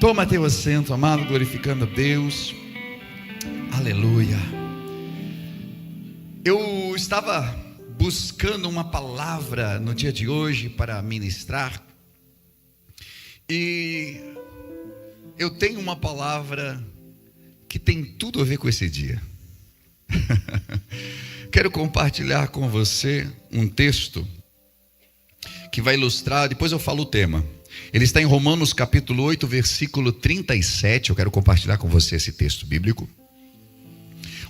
Toma teu assento, amado, glorificando a Deus. Aleluia. Eu estava buscando uma palavra no dia de hoje para ministrar, e eu tenho uma palavra que tem tudo a ver com esse dia. Quero compartilhar com você um texto que vai ilustrar, depois eu falo o tema. Ele está em Romanos capítulo 8, versículo 37. Eu quero compartilhar com você esse texto bíblico.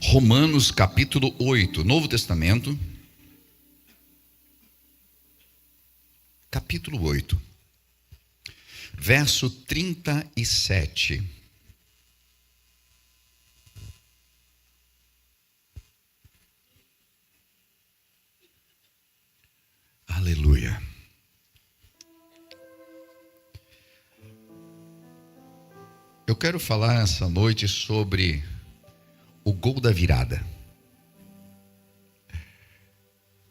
Romanos capítulo 8, Novo Testamento, capítulo 8, verso 37. Aleluia. Eu quero falar essa noite sobre o gol da virada.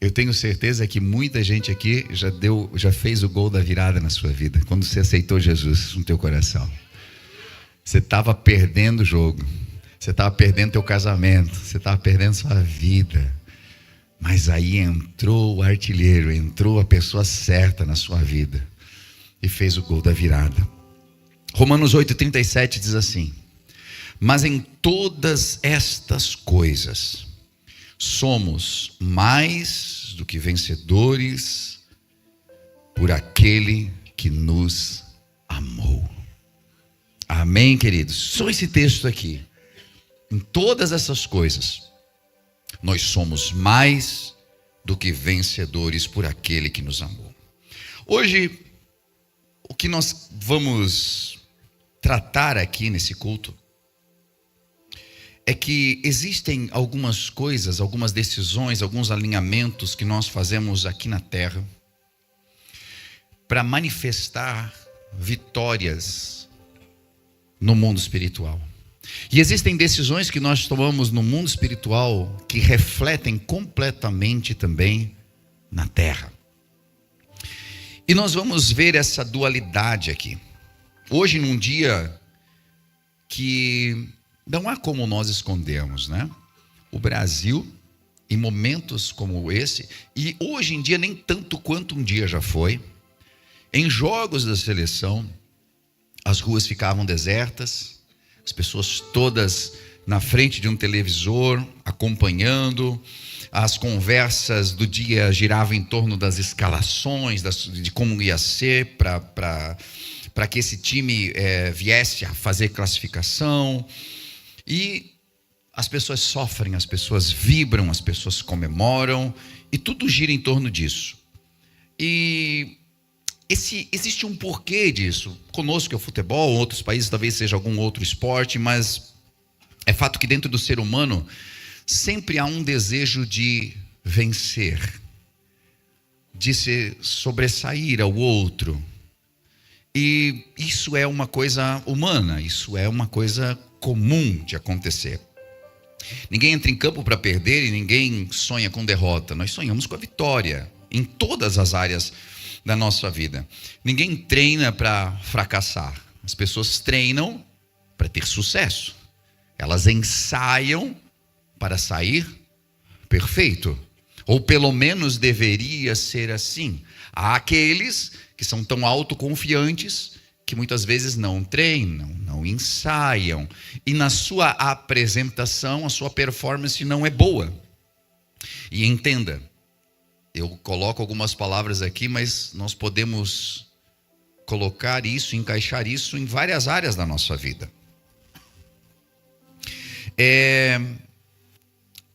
Eu tenho certeza que muita gente aqui já fez o gol da virada na sua vida, quando você aceitou Jesus no teu coração. Você estava perdendo o jogo, você estava perdendo teu casamento, você estava perdendo sua vida, mas aí entrou o artilheiro, entrou a pessoa certa na sua vida e fez o gol da virada. Romanos 8,37 diz assim: mas em todas estas coisas somos mais do que vencedores por aquele que nos amou. Amém, queridos? Só esse texto aqui. Em todas essas coisas nós somos mais do que vencedores por aquele que nos amou. Hoje, o que nós vamos tratar aqui nesse culto é que existem algumas coisas, algumas decisões, alguns alinhamentos que nós fazemos aqui na terra para manifestar vitórias no mundo espiritual. E existem decisões que nós tomamos no mundo espiritual que refletem completamente também na terra. E nós vamos ver essa dualidade aqui. Hoje, num dia que não há como nós escondermos, né? O Brasil, em momentos como esse, e hoje em dia nem tanto quanto um dia já foi, em jogos da seleção, as ruas ficavam desertas, as pessoas todas na frente de um televisor, acompanhando, as conversas do dia giravam em torno das escalações, de como ia ser para que esse time viesse a fazer classificação. E as pessoas sofrem, as pessoas vibram, as pessoas comemoram, e tudo gira em torno disso. E existe um porquê disso. Conosco é o futebol, em outros países talvez seja algum outro esporte, mas é fato que dentro do ser humano sempre há um desejo de vencer, de se sobressair ao outro. E isso é uma coisa humana, isso é uma coisa comum de acontecer. Ninguém entra em campo para perder e ninguém sonha com derrota. Nós sonhamos com a vitória em todas as áreas da nossa vida. Ninguém treina para fracassar. As pessoas treinam para ter sucesso. Elas ensaiam para sair perfeito. Ou pelo menos deveria ser assim. Há aqueles que são tão autoconfiantes que muitas vezes não treinam, não ensaiam, e na sua apresentação, a sua performance não é boa. E entenda, eu coloco algumas palavras aqui, mas nós podemos colocar isso, encaixar isso em várias áreas da nossa vida.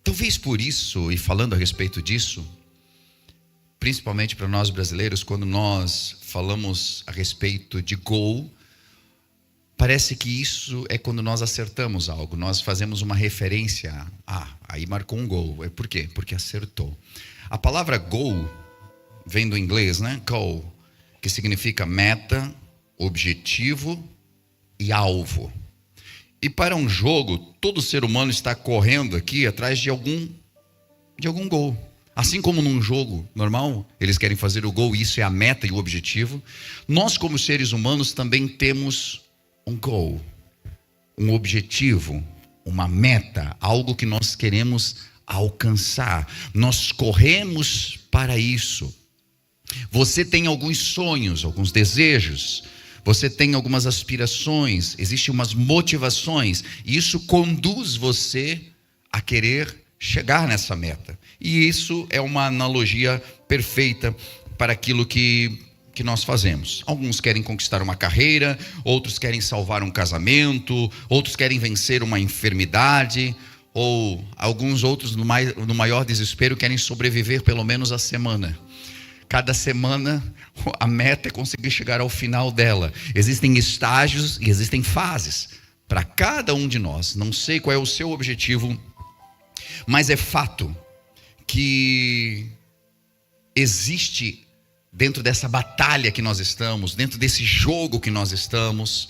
Talvez por isso, e falando a respeito disso, principalmente para nós brasileiros, quando nós falamos a respeito de gol, parece que isso é quando nós acertamos algo, nós fazemos uma referência aí marcou um gol. Por quê? Porque acertou. A palavra gol vem do inglês, né? Goal, que significa meta, objetivo e alvo. E para um jogo, todo ser humano está correndo aqui atrás de algum gol. Assim como num jogo normal, eles querem fazer o gol, isso é a meta e o objetivo. Nós, como seres humanos, também temos um goal, um objetivo, uma meta, algo que nós queremos alcançar. Nós corremos para isso. Você tem alguns sonhos, alguns desejos, você tem algumas aspirações, existem umas motivações, e isso conduz você a querer chegar nessa meta. E isso é uma analogia perfeita para aquilo que nós fazemos. Alguns querem conquistar uma carreira, outros querem salvar um casamento, outros querem vencer uma enfermidade, ou alguns outros, no maior desespero, querem sobreviver pelo menos a semana. Cada semana a meta é conseguir chegar ao final dela. Existem estágios e existem fases para cada um de nós. Não sei qual é o seu objetivo, mas é fato que existe dentro dessa batalha que nós estamos, dentro desse jogo que nós estamos,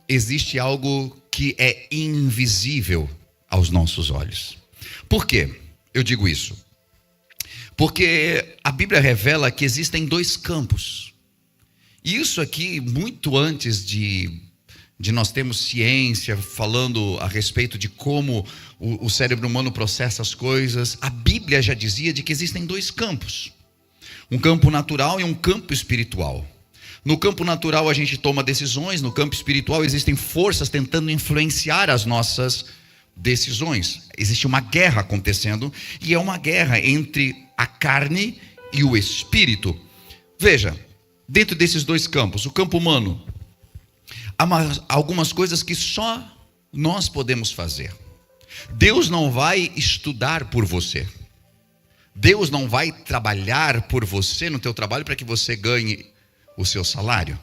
existe algo que é invisível aos nossos olhos. Por quê eu digo isso? Porque a Bíblia revela que existem dois campos. E isso aqui, muito antes de nós termos ciência, falando a respeito de como o cérebro humano processa as coisas, a Bíblia já dizia de que existem dois campos. Um campo natural e um campo espiritual. No campo natural a gente toma decisões, no campo espiritual existem forças tentando influenciar as nossas decisões. Existe uma guerra acontecendo, e é uma guerra entre a carne e o espírito. Veja, dentro desses dois campos, o campo humano, há algumas coisas que só nós podemos fazer. Deus não vai estudar por você. Deus não vai trabalhar por você no teu trabalho para que você ganhe o seu salário.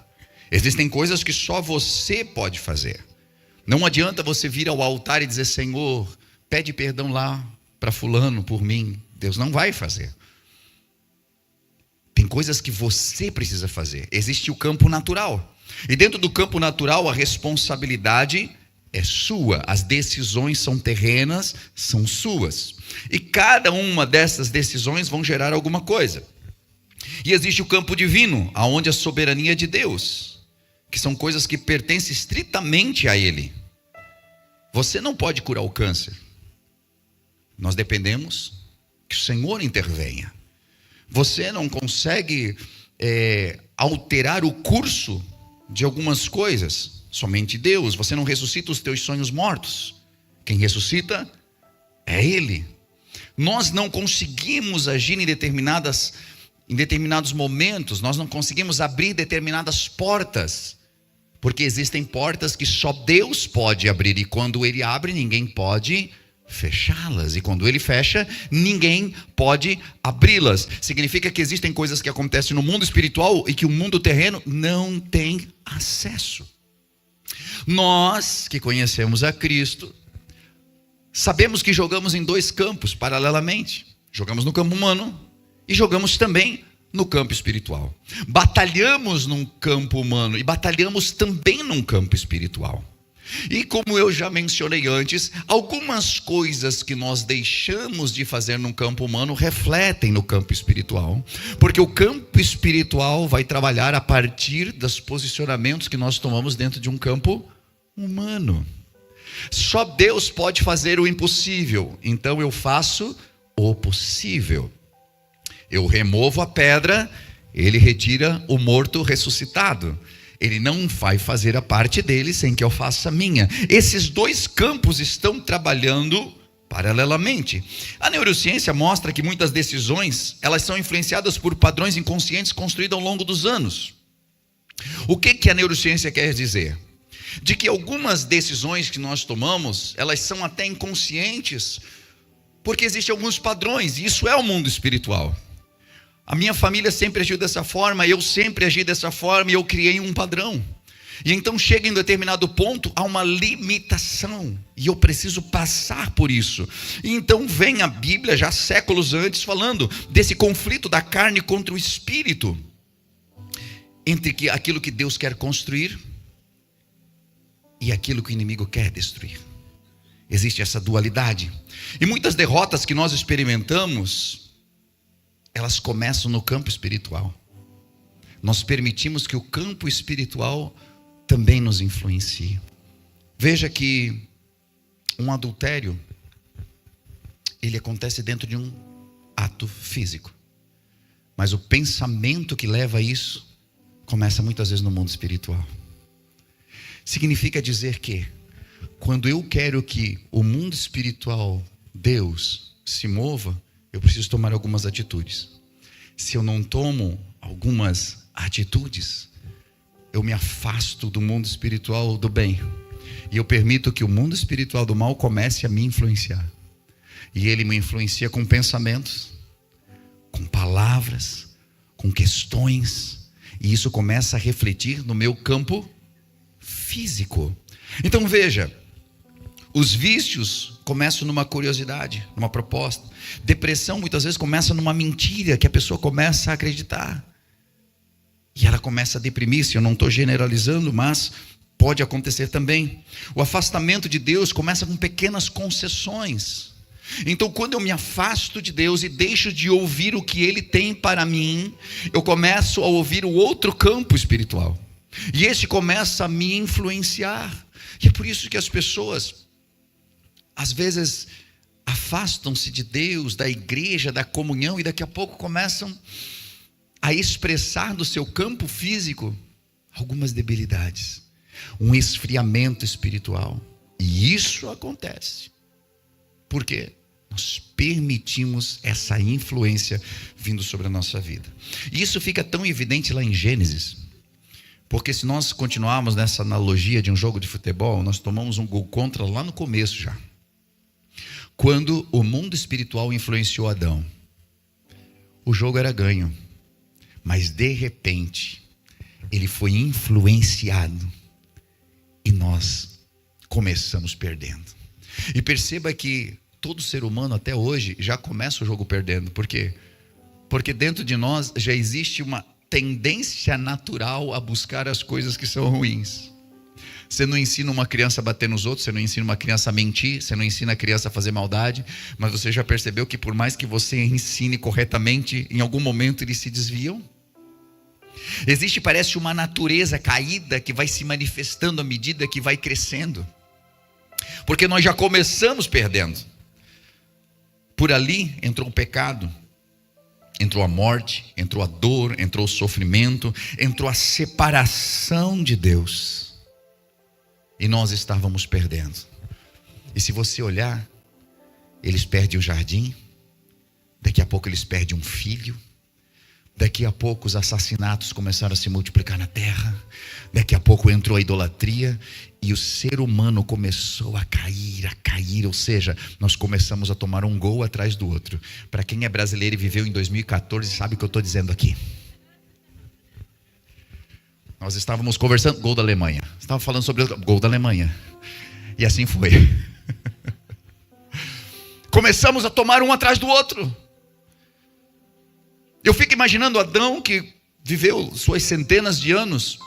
Existem coisas que só você pode fazer. Não adianta você vir ao altar e dizer: Senhor, pede perdão lá para fulano por mim. Deus não vai fazer. Tem coisas que você precisa fazer. Existe o campo natural. E dentro do campo natural a responsabilidade é sua. As decisões são terrenas, são suas. E cada uma dessas decisões vão gerar alguma coisa. E existe o campo divino, aonde a soberania de Deus, que são coisas que pertencem estritamente a Ele. Você não pode curar o câncer. Nós dependemos que o Senhor intervenha. Você não consegue alterar o curso de algumas coisas. Somente Deus. Você não ressuscita os teus sonhos mortos. Quem ressuscita é Ele. Nós não conseguimos agir em determinados momentos. Nós não conseguimos abrir determinadas portas, porque existem portas que só Deus pode abrir, e quando Ele abre, ninguém pode fechá-las, e quando Ele fecha, ninguém pode abri-las. Significa que existem coisas que acontecem no mundo espiritual e que o mundo terreno não tem acesso. Nós que conhecemos a Cristo sabemos que jogamos em dois campos paralelamente. Jogamos no campo humano e jogamos também no campo espiritual. Batalhamos num campo humano e batalhamos também num campo espiritual. E como eu já mencionei antes, algumas coisas que nós deixamos de fazer no campo humano refletem no campo espiritual, porque o campo espiritual vai trabalhar a partir dos posicionamentos que nós tomamos dentro de um campo humano. Só Deus pode fazer o impossível, então eu faço o possível. Eu removo a pedra, Ele retira o morto ressuscitado. Ele não vai fazer a parte dele sem que eu faça a minha. Esses dois campos estão trabalhando paralelamente. A neurociência mostra que muitas decisões, elas são influenciadas por padrões inconscientes construídos ao longo dos anos. O que a neurociência quer dizer? De que algumas decisões que nós tomamos, elas são até inconscientes, porque existem alguns padrões, e isso é o mundo espiritual. A minha família sempre agiu dessa forma, eu sempre agi dessa forma, e eu criei um padrão. E então chega em determinado ponto, há uma limitação, e eu preciso passar por isso. E então vem a Bíblia, já séculos antes, falando desse conflito da carne contra o espírito, entre aquilo que Deus quer construir e aquilo que o inimigo quer destruir. Existe essa dualidade. E muitas derrotas que nós experimentamos, elas começam no campo espiritual. Nós permitimos que o campo espiritual também nos influencia. Veja que um adultério, ele acontece dentro de um ato físico. Mas o pensamento que leva a isso começa muitas vezes no mundo espiritual. Significa dizer que quando eu quero que o mundo espiritual, Deus, se mova, eu preciso tomar algumas atitudes. Se eu não tomo algumas atitudes, eu me afasto do mundo espiritual do bem. E eu permito que o mundo espiritual do mal comece a me influenciar. E ele me influencia com pensamentos, com palavras, com questões. E isso começa a refletir no meu campo físico. Então veja, os vícios começam numa curiosidade, numa proposta. Depressão muitas vezes começa numa mentira que a pessoa começa a acreditar. E ela começa a deprimir-se. Eu não estou generalizando, mas pode acontecer também. O afastamento de Deus começa com pequenas concessões. Então, quando eu me afasto de Deus e deixo de ouvir o que Ele tem para mim, eu começo a ouvir o outro campo espiritual. E esse começa a me influenciar. E é por isso que as pessoas, às vezes, afastam-se de Deus, da igreja, da comunhão, e daqui a pouco começam a expressar no seu campo físico algumas debilidades, um esfriamento espiritual. E isso acontece. Por quê? Nós permitimos essa influência vindo sobre a nossa vida. E isso fica tão evidente lá em Gênesis, porque se nós continuarmos nessa analogia de um jogo de futebol, nós tomamos um gol contra lá no começo já. Quando o mundo espiritual influenciou Adão, o jogo era ganho, mas de repente ele foi influenciado e nós começamos perdendo. E perceba que todo ser humano até hoje já começa o jogo perdendo. Por quê? Porque dentro de nós já existe uma tendência natural a buscar as coisas que são ruins. Você não ensina uma criança a bater nos outros, você não ensina uma criança a mentir, você não ensina a criança a fazer maldade, mas você já percebeu que por mais que você ensine corretamente, em algum momento eles se desviam? Existe, parece, uma natureza caída que vai se manifestando à medida que vai crescendo. Porque nós já começamos perdendo. Por ali entrou o pecado, entrou a morte, entrou a dor, entrou o sofrimento, entrou a separação de Deus. E nós estávamos perdendo. E se você olhar, eles perdem o jardim, daqui a pouco eles perdem um filho, daqui a pouco os assassinatos começaram a se multiplicar na terra, daqui a pouco entrou a idolatria, e o ser humano começou a cair, ou seja, nós começamos a tomar um gol atrás do outro. Para quem é brasileiro e viveu em 2014, sabe o que eu estou dizendo aqui. Nós estávamos conversando, gol da Alemanha, estava falando sobre o gol da Alemanha, e assim foi. Começamos a tomar um atrás do outro. Eu fico imaginando Adão, que viveu suas centenas de anos,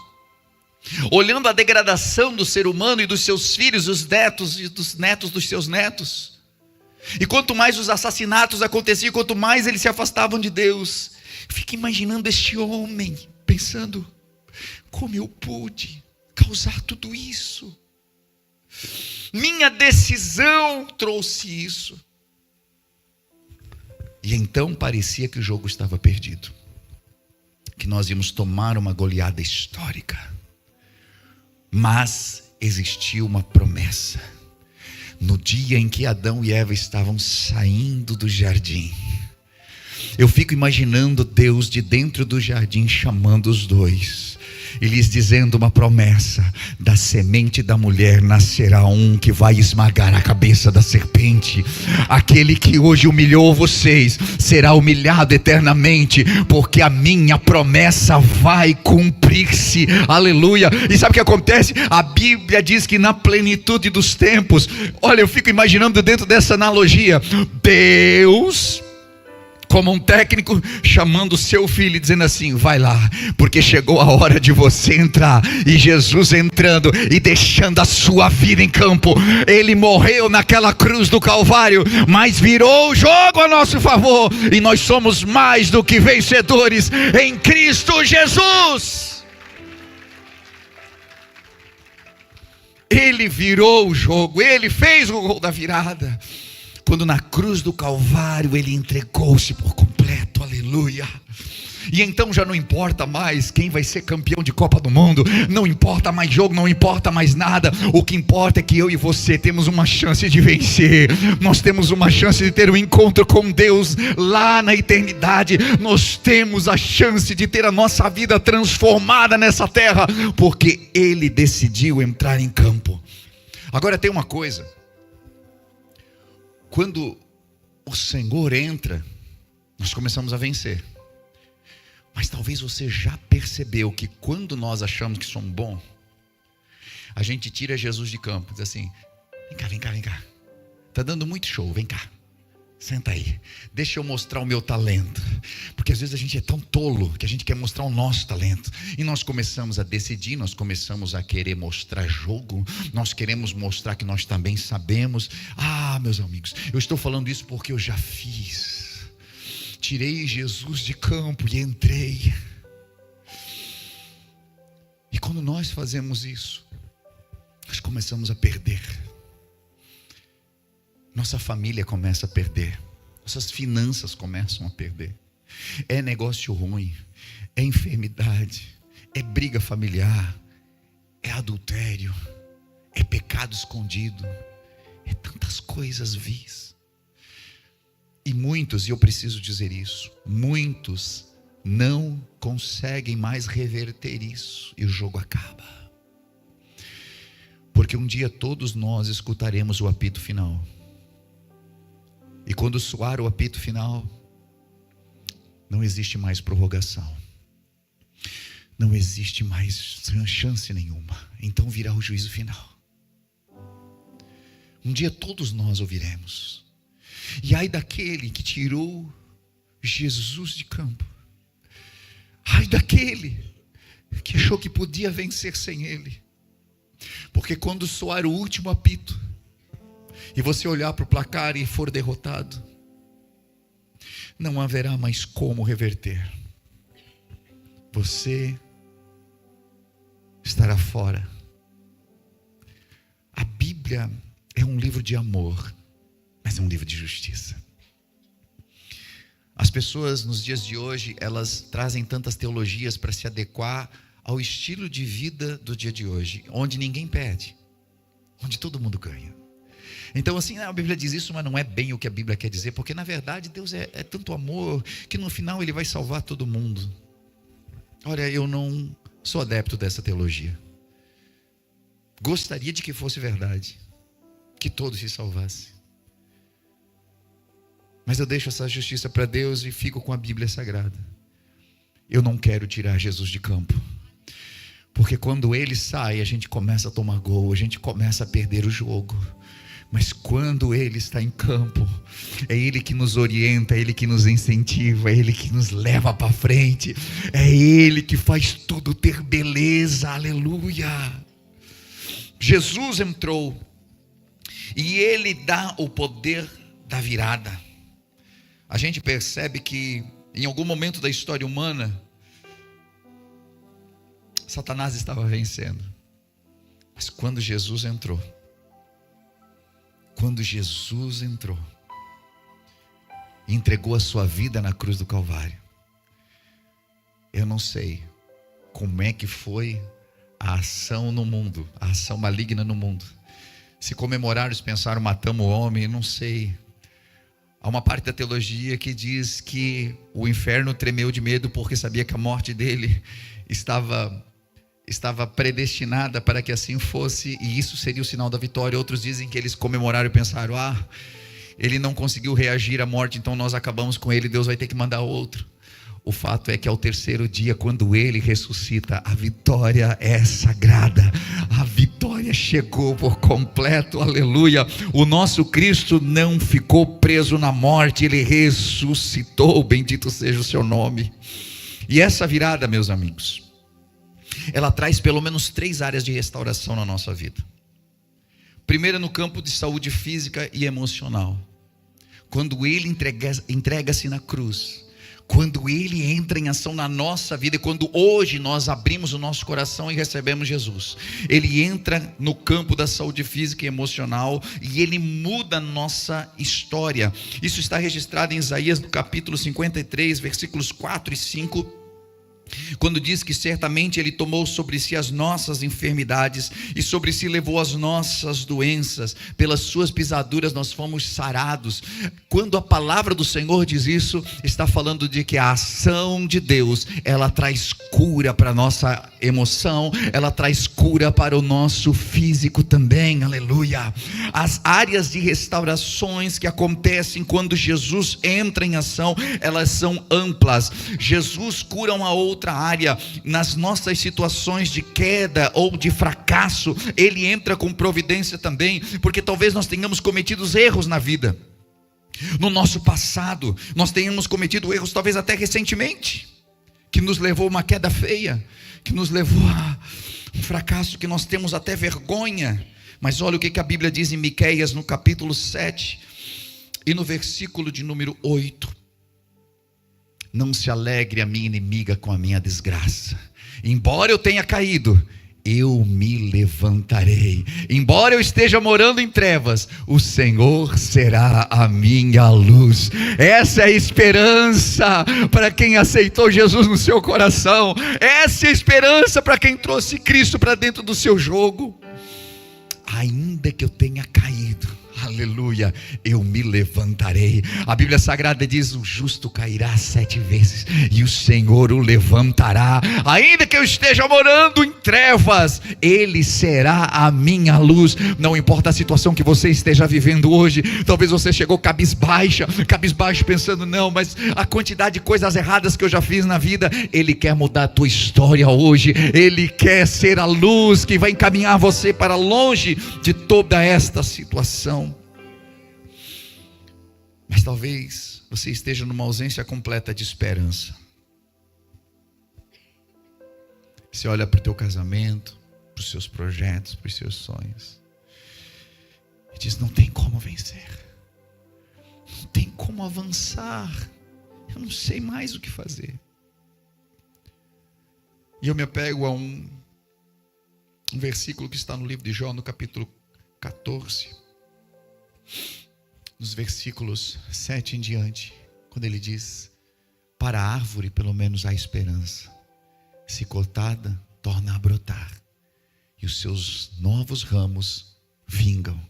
olhando a degradação do ser humano e dos seus filhos, os netos e dos netos dos seus netos. E quanto mais os assassinatos aconteciam, quanto mais eles se afastavam de Deus, eu fico imaginando este homem, pensando, como eu pude causar tudo isso? Minha decisão trouxe isso. E então parecia que o jogo estava perdido, que nós íamos tomar uma goleada histórica. Mas existiu uma promessa. No dia em que Adão e Eva estavam saindo do jardim, eu fico imaginando Deus de dentro do jardim chamando os dois e lhes dizendo uma promessa: da semente da mulher nascerá um que vai esmagar a cabeça da serpente. Aquele que hoje humilhou vocês será humilhado eternamente, porque a minha promessa vai cumprir-se. Aleluia. E sabe o que acontece? A Bíblia diz que na plenitude dos tempos, olha, eu fico imaginando dentro dessa analogia, Deus como um técnico chamando o seu filho e dizendo assim: vai lá, porque chegou a hora de você entrar. E Jesus entrando e deixando a sua vida em campo. Ele morreu naquela cruz do Calvário, mas virou o jogo a nosso favor, e nós somos mais do que vencedores em Cristo Jesus. Ele virou o jogo, Ele fez o gol da virada. Quando na cruz do Calvário Ele entregou-se por completo, aleluia. E então já não importa mais quem vai ser campeão de Copa do Mundo, não importa mais jogo, não importa mais nada. O que importa é que eu e você temos uma chance de vencer. Nós temos uma chance de ter um encontro com Deus lá na eternidade. Nós temos a chance de ter a nossa vida transformada nessa terra, porque Ele decidiu entrar em campo. Agora tem uma coisa: quando o Senhor entra, nós começamos a vencer. Mas talvez você já percebeu que quando nós achamos que somos bons, a gente tira Jesus de campo, diz assim: vem cá, vem cá, vem cá, está dando muito show, vem cá, senta aí, deixa eu mostrar o meu talento. Porque às vezes a gente é tão tolo que a gente quer mostrar o nosso talento, e nós começamos a decidir, nós começamos a querer mostrar jogo, nós queremos mostrar que nós também sabemos. Meus amigos, eu estou falando isso porque eu já fiz. Tirei Jesus de campo e entrei. E quando nós fazemos isso, nós começamos a perder. Nossa família começa a perder. Nossas finanças começam a perder. É negócio ruim, é enfermidade, é briga familiar, é adultério, é pecado escondido, é tantas coisas vis. E muitos, e eu preciso dizer isso, muitos não conseguem mais reverter isso, e o jogo acaba. Porque um dia todos nós escutaremos o apito final. E quando soar o apito final, não existe mais prorrogação, não existe mais chance nenhuma. Então virá o juízo final. Um dia todos nós ouviremos: e ai daquele que tirou Jesus de campo, ai daquele que achou que podia vencer sem Ele. Porque quando soar o último apito, e você olhar para o placar e for derrotado, não haverá mais como reverter. Você estará fora. A Bíblia é um livro de amor, mas é um livro de justiça. As pessoas nos dias de hoje, elas trazem tantas teologias para se adequar ao estilo de vida do dia de hoje, onde ninguém perde, onde todo mundo ganha. Então assim, a Bíblia diz isso, mas não é bem o que a Bíblia quer dizer, porque na verdade Deus é tanto amor, que no final Ele vai salvar todo mundo. Olha, eu não sou adepto dessa teologia. Gostaria de que fosse verdade, que todos se salvassem. Mas eu deixo essa justiça para Deus e fico com a Bíblia Sagrada. Eu não quero tirar Jesus de campo, porque quando Ele sai, a gente começa a tomar gol, a gente começa a perder o jogo. Mas quando Ele está em campo, é Ele que nos orienta, é Ele que nos incentiva, é Ele que nos leva para frente, é Ele que faz tudo ter beleza, aleluia. Jesus entrou e Ele dá o poder da virada. A gente percebe que em algum momento da história humana, Satanás estava vencendo. Mas quando Jesus entrou, e entregou a sua vida na cruz do Calvário, eu não sei como é que foi a ação no mundo, a ação maligna no mundo. Se comemoraram, se pensaram, matamos o homem, não sei. Há uma parte da teologia que diz que o inferno tremeu de medo porque sabia que a morte dele estava predestinada para que assim fosse, e isso seria o sinal da vitória. Outros dizem que eles comemoraram e pensaram: ele não conseguiu reagir à morte, então nós acabamos com ele, Deus vai ter que mandar outro. O fato é que ao terceiro dia, quando Ele ressuscita, a vitória é sagrada, a vitória chegou por completo, aleluia. O nosso Cristo não ficou preso na morte, Ele ressuscitou, bendito seja o seu nome. E essa virada, meus amigos, ela traz pelo menos 3 áreas de restauração na nossa vida. Primeiro, no campo de saúde física e emocional. Quando Ele entrega-se na cruz, Quando Ele entra em ação na nossa vida, e quando hoje nós abrimos o nosso coração e recebemos Jesus, Ele entra no campo da saúde física e emocional, e Ele muda a nossa história. Isso está registrado em Isaías, no capítulo 53, versículos 4 e 5, quando diz que certamente Ele tomou sobre si as nossas enfermidades, e sobre si levou as nossas doenças, pelas suas pisaduras nós fomos sarados. Quando a palavra do Senhor diz isso, está falando de que a ação de Deus, ela traz cura para a nossa emoção, ela traz cura para o nosso físico também, aleluia. As áreas de restaurações que acontecem quando Jesus entra em ação, elas são amplas. Jesus cura uma outra área. Nas nossas situações de queda ou de fracasso, Ele entra com providência também, porque talvez nós tenhamos cometido erros na vida, no nosso passado, nós tenhamos cometido erros talvez até recentemente, que nos levou a uma queda feia, que nos levou a um fracasso que nós temos até vergonha. Mas olha o que a Bíblia diz em Miqueias, no capítulo 7 e no versículo de número 8: não se alegre a minha inimiga com a minha desgraça, embora eu tenha caído, eu me levantarei. Embora eu esteja morando em trevas, o Senhor será a minha luz. Essa é a esperança para quem aceitou Jesus no seu coração. Essa é a esperança para quem trouxe Cristo para dentro do seu jogo. Ainda que eu tenha caído, aleluia, eu me levantarei. A Bíblia Sagrada diz: o justo cairá 7 vezes e o Senhor o levantará. Ainda que eu esteja morando em trevas, Ele será a minha luz. Não importa a situação que você esteja vivendo hoje. Talvez você chegou cabisbaixo pensando: não, mas a quantidade de coisas erradas que eu já fiz na vida. Ele quer mudar a tua história hoje. Ele quer ser a luz que vai encaminhar você para longe de toda esta situação. Mas talvez você esteja numa ausência completa de esperança. Você olha para o teu casamento, para os seus projetos, para os seus sonhos, e diz: não tem como vencer, não tem como avançar, eu não sei mais o que fazer. E eu me apego a um versículo que está no livro de Jó, no capítulo 14, nos versículos 7 em diante, quando ele diz: para a árvore pelo menos há esperança, se cortada, torna a brotar, e os seus novos ramos vingam,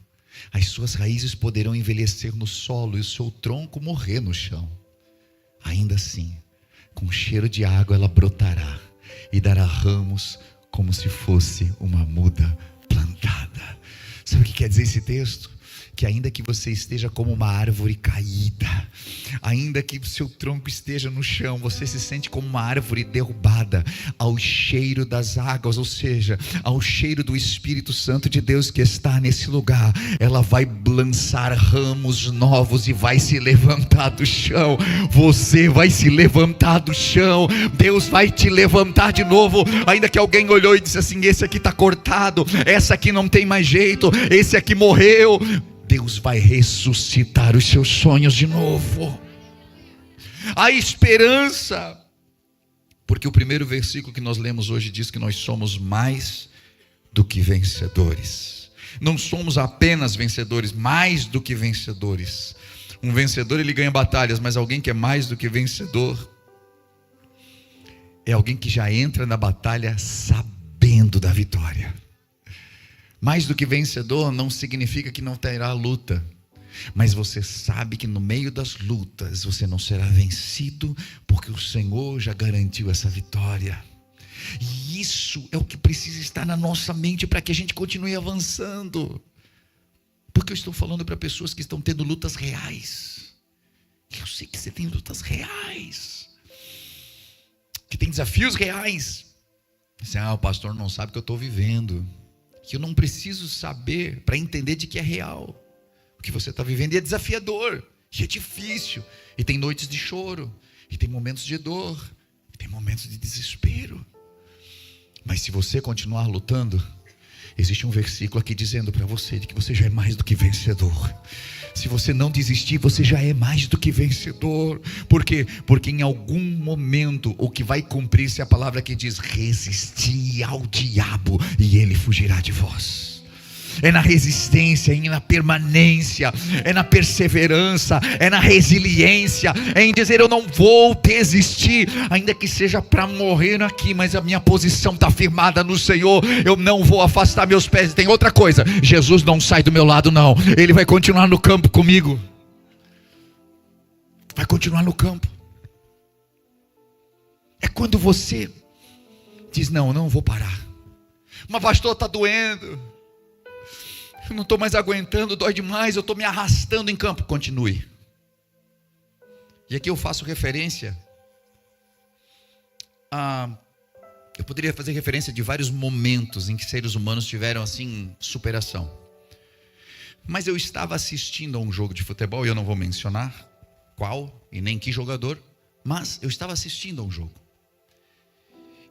as suas raízes poderão envelhecer no solo, e o seu tronco morrer no chão. Ainda assim, com cheiro de água ela brotará, e dará ramos como se fosse uma muda plantada. Sabe o que quer dizer esse texto? Que ainda que você esteja como uma árvore caída, ainda que o seu tronco esteja no chão, você se sente como uma árvore derrubada, ao cheiro das águas, ou seja, ao cheiro do Espírito Santo de Deus que está nesse lugar, ela vai lançar ramos novos e vai se levantar do chão. Você vai se levantar do chão, Deus vai te levantar de novo. Ainda que alguém olhou e disse assim: esse aqui está cortado, essa aqui não tem mais jeito, esse aqui morreu, Deus vai ressuscitar os seus sonhos de novo. A esperança, porque o primeiro versículo que nós lemos hoje diz que nós somos mais do que vencedores. Não somos apenas vencedores, mais do que vencedores. Um vencedor, ele ganha batalhas, mas alguém que é mais do que vencedor é alguém que já entra na batalha sabendo da vitória. Mais do que vencedor não significa que não terá luta, mas você sabe que no meio das lutas você não será vencido, porque o Senhor já garantiu essa vitória. E isso é o que precisa estar na nossa mente para que a gente continue avançando. Porque eu estou falando para pessoas que estão tendo lutas reais. Eu sei que você tem lutas reais, que tem desafios reais. Você: o pastor não sabe o que eu estou vivendo. Que eu não preciso saber para entender de que é real. O que você está vivendo é desafiador, e é difícil, e tem noites de choro, e tem momentos de dor, e tem momentos de desespero. Mas se você continuar lutando, Existe um versículo aqui dizendo para você de que você já é mais do que vencedor. Se você não desistir, você já é mais do que vencedor. Por quê? Porque em algum momento o que vai cumprir-se é a palavra que diz: resistir ao diabo e ele fugirá de vós. É na resistência, é na permanência, é na perseverança, é na resiliência, é em dizer: eu não vou desistir, ainda que seja para morrer aqui, mas a minha posição está firmada no Senhor, eu não vou afastar meus pés. E tem outra coisa: Jesus não sai do meu lado não, Ele vai continuar no campo comigo, vai continuar no campo. É quando você diz: não vou parar, mas pastor, está doendo, eu não estou mais aguentando, dói demais, eu estou me arrastando em campo. Continue. E aqui eu faço referência eu poderia fazer referência de vários momentos em que seres humanos tiveram assim superação. Mas eu estava assistindo a um jogo de futebol, e eu não vou mencionar qual e nem que jogador, mas eu estava assistindo a um jogo.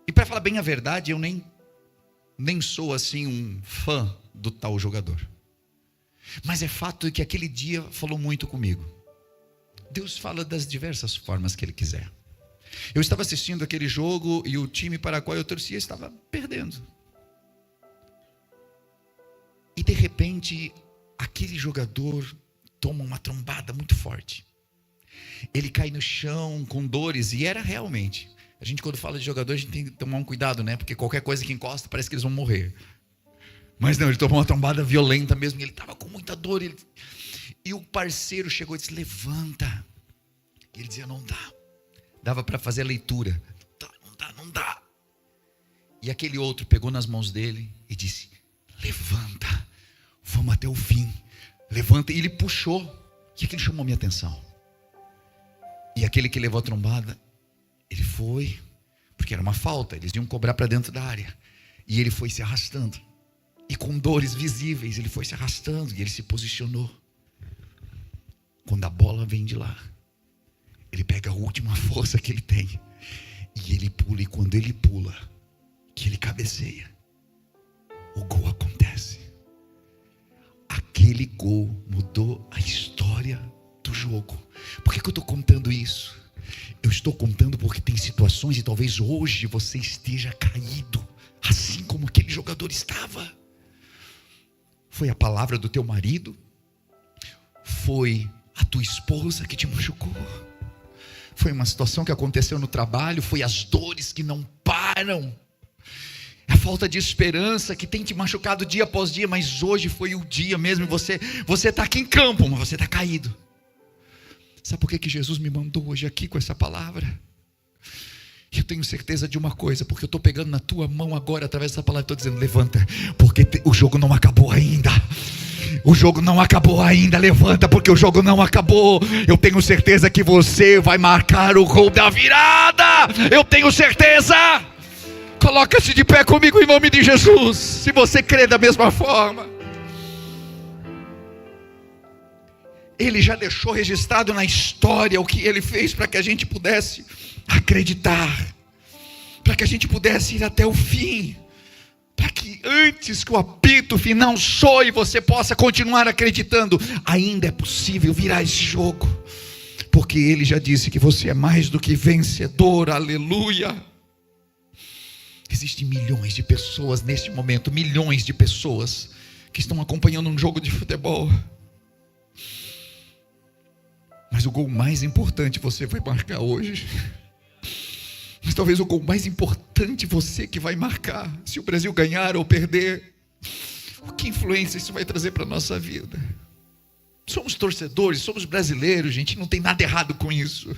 E para falar bem a verdade, eu nem sou assim um fã do tal jogador, mas é fato de que aquele dia falou muito comigo. Deus fala das diversas formas que Ele quiser. Eu estava assistindo aquele jogo e o time para o qual eu torcia estava perdendo, e de repente aquele jogador toma uma trombada muito forte, ele cai no chão com dores, e era realmente, a gente quando fala de jogador a gente tem que tomar um cuidado, né? Porque qualquer coisa que encosta parece que eles vão morrer. Mas não, ele tomou uma trombada violenta mesmo, e ele estava com muita dor. E o parceiro chegou e disse: levanta. E ele dizia: não dá. Dava para fazer a leitura: não dá. E aquele outro pegou nas mãos dele e disse: levanta, vamos até o fim. Levanta. E ele puxou, e aquilo chamou minha atenção. E aquele que levou a trombada, ele foi, porque era uma falta, eles iam cobrar para dentro da área. E ele foi se arrastando, e com dores visíveis ele foi se arrastando, e ele se posicionou. Quando a bola vem de lá, ele pega a última força que ele tem, e ele pula. E quando ele pula, que ele cabeceia, o gol acontece. Aquele gol mudou a história do jogo. Por que eu estou contando isso? Eu estou contando porque tem situações, e talvez hoje você esteja caído, assim como aquele jogador estava. Foi a palavra do teu marido, foi a tua esposa que te machucou, foi uma situação que aconteceu no trabalho, foi as dores que não param, a falta de esperança que tem te machucado dia após dia. Mas hoje foi o dia mesmo, você está aqui em campo, mas você está caído. Sabe por que Jesus me mandou hoje aqui com essa palavra? Eu tenho certeza de uma coisa, porque eu estou pegando na tua mão agora, através dessa palavra, estou dizendo: levanta, porque o jogo não acabou ainda. O jogo não acabou ainda, levanta, porque o jogo não acabou. Eu tenho certeza que você vai marcar o gol da virada. Eu tenho certeza. Coloca-se de pé comigo em nome de Jesus, se você crê da mesma forma. Ele já deixou registrado na história o que Ele fez para que a gente pudesse acreditar, para que a gente pudesse ir até o fim, para que antes que o apito final soe, você possa continuar acreditando. Ainda é possível virar esse jogo, porque Ele já disse que você é mais do que vencedor. Aleluia. Existem milhões de pessoas neste momento, milhões de pessoas que estão acompanhando um jogo de futebol, mas o gol mais importante você vai marcar hoje. Mas talvez o gol mais importante você que vai marcar, se o Brasil ganhar ou perder. Que influência isso vai trazer para a nossa vida? Somos torcedores, somos brasileiros, gente, não tem nada errado com isso.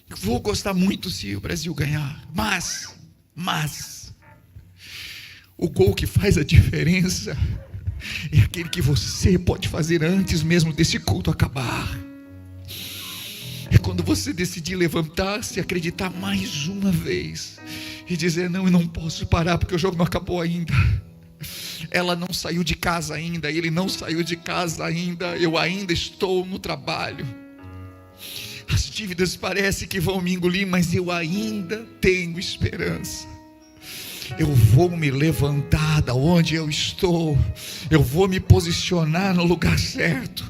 Eu vou gostar muito se o Brasil ganhar, mas o gol que faz a diferença é aquele que você pode fazer antes mesmo desse culto acabar. É quando você decidir levantar-se, acreditar mais uma vez e dizer: não, eu não posso parar, porque o jogo não acabou ainda. Ela não saiu de casa ainda, ele não saiu de casa ainda, eu ainda estou no trabalho. As dívidas parecem que vão me engolir, mas eu ainda tenho esperança. eu vou me levantar da onde eu estou, eu vou me posicionar no lugar certo,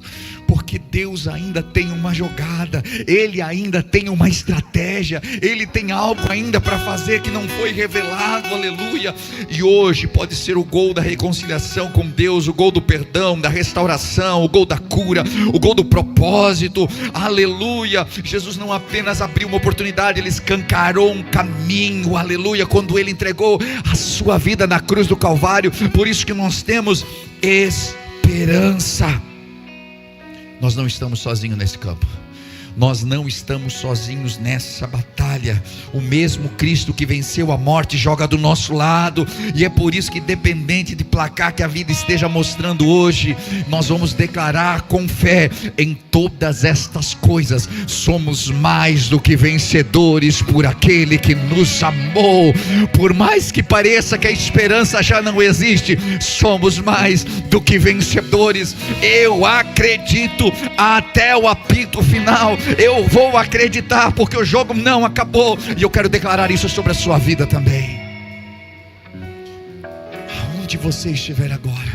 porque Deus ainda tem uma jogada, Ele ainda tem uma estratégia, Ele tem algo ainda para fazer que não foi revelado, aleluia. E hoje pode ser o gol da reconciliação com Deus, o gol do perdão, da restauração, o gol da cura, o gol do propósito, aleluia. Jesus não apenas abriu uma oportunidade, Ele escancarou um caminho, aleluia, quando Ele entregou a sua vida na cruz do Calvário. Por isso que nós temos esperança. Nós não estamos sozinhos nesse campo, nós não estamos sozinhos nessa batalha. O mesmo Cristo que venceu a morte joga do nosso lado, e é por isso que, independente de placar que a vida esteja mostrando hoje, nós vamos declarar com fé: em todas estas coisas somos mais do que vencedores por aquele que nos amou. Por mais que pareça que a esperança já não existe, somos mais do que vencedores. Eu acredito até o apito final. Eu vou acreditar, porque o jogo não acabou, e eu quero declarar isso sobre a sua vida também. Aonde você estiver agora,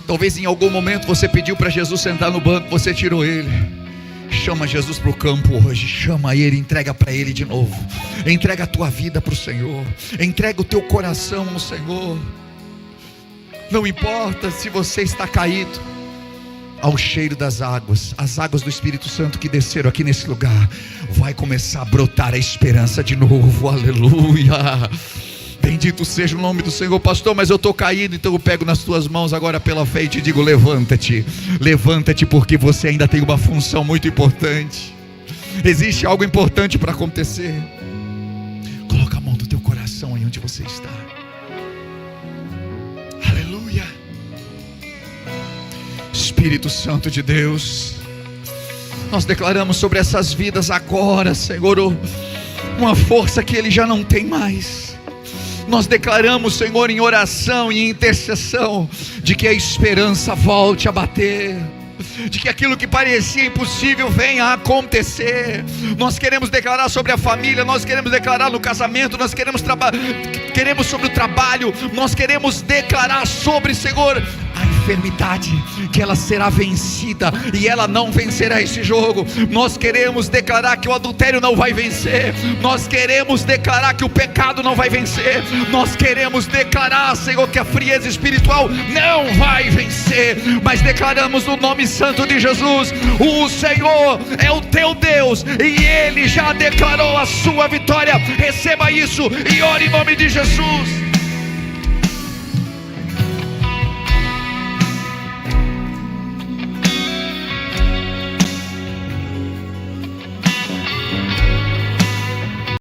talvez em algum momento você pediu para Jesus sentar no banco, você tirou ele. Chama Jesus para o campo hoje, chama ele, entrega para ele de novo, entrega a tua vida para o Senhor, entrega o teu coração ao Senhor. Não importa se você está caído, ao cheiro das águas, as águas do Espírito Santo que desceram aqui nesse lugar, vai começar a brotar a esperança de novo, aleluia. Bendito seja o nome do Senhor. Pastor, mas eu estou caído. Então eu pego nas tuas mãos agora pela fé e te digo: levanta-te, levanta-te, porque você ainda tem uma função muito importante. Existe algo importante para acontecer. Coloca a mão do teu coração aí onde você está. Aleluia. Espírito Santo de Deus, nós declaramos sobre essas vidas agora, Senhor, uma força que Ele já não tem mais. Nós declaramos, Senhor, em oração e em intercessão, de que a esperança volte a bater, de que aquilo que parecia impossível venha a acontecer. Nós queremos declarar sobre a família, nós queremos declarar no casamento, nós queremos sobre o trabalho, nós queremos declarar sobre, Senhor, a enfermidade, que ela será vencida e ela não vencerá esse jogo. Nós queremos declarar que o adultério não vai vencer, nós queremos declarar que o pecado não vai vencer, nós queremos declarar, Senhor, que a frieza espiritual não vai vencer, mas declaramos no nome santo de Jesus: o Senhor é o teu Deus e Ele já declarou a sua vitória. Receba isso e ore em nome de Jesus.